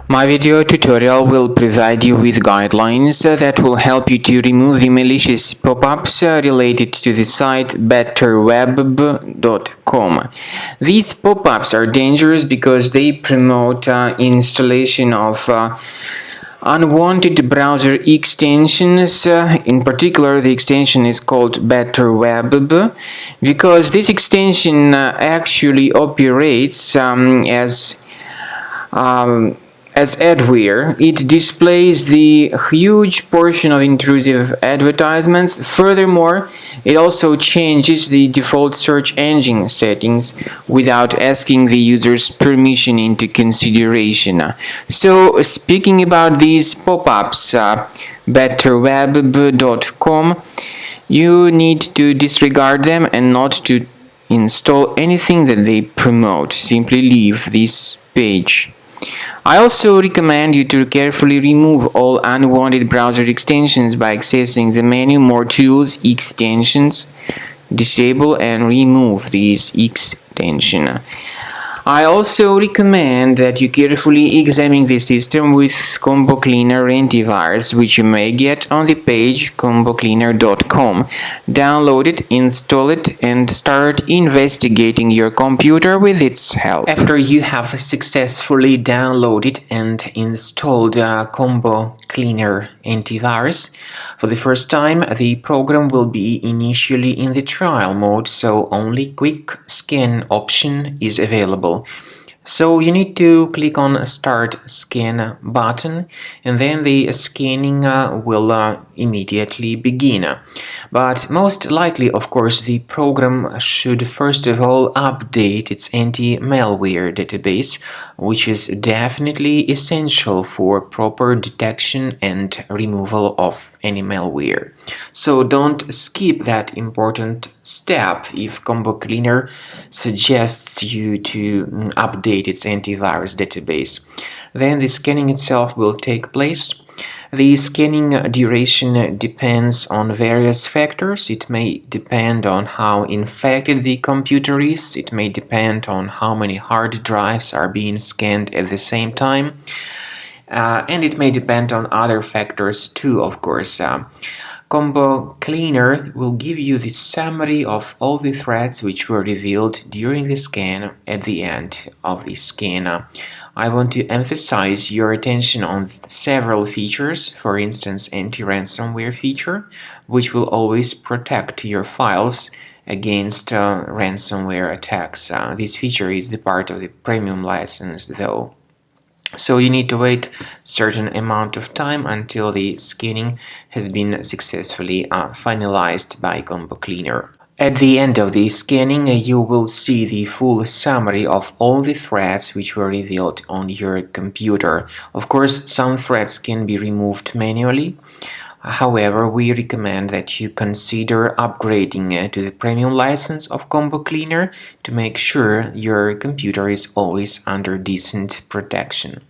My video tutorial will provide you with guidelines that will help you to remove the malicious pop-ups related to the site betterweb.com. These pop-ups are dangerous because they promote installation of unwanted browser extensions. In particular, the extension is called BetterWeb because this extension actually operates as adware. It displays the huge portion of intrusive advertisements. Furthermore, it also changes the default search engine settings without asking the user's permission into consideration. So, speaking about these pop-ups, betterweb.com, you need to disregard them and not to install anything that they promote. Simply leave this page. I also recommend you to carefully remove all unwanted browser extensions by accessing the menu More Tools, Extensions, disable and remove these extensions. I also recommend that you carefully examine the system with Combo Cleaner antivirus, which you may get on the page combocleaner.com. Download it, install it, and start investigating your computer with its help. After you have successfully downloaded and installed Combo Cleaner antivirus, for the first time, the program will be initially in the trial mode, so only quick scan option is available. So you need to click on Start Scan button, and then the scanning will immediately begin. But most likely, of course, the program should first of all update its anti-malware database, which is definitely essential for proper detection and removal of any malware. So don't skip that important step if Combo Cleaner suggests you to update its antivirus database. Then the scanning itself will take place. The scanning duration depends on various factors. It may depend on how infected the computer is. It may depend on how many hard drives are being scanned at the same time. And it may depend on other factors too, of course. Combo Cleaner will give you the summary of all the threats which were revealed during the scan at the end of the scan. I want to emphasize your attention on several features, for instance, anti-ransomware feature, which will always protect your files against ransomware attacks. This feature is the part of the premium license, though. So you need to wait a certain amount of time until the scanning has been successfully finalized by Combo Cleaner. At the end of the scanning, you will see the full summary of all the threats which were revealed on your computer. Of course, some threats can be removed manually. However, we recommend that you consider upgrading to the premium license of Combo Cleaner to make sure your computer is always under decent protection.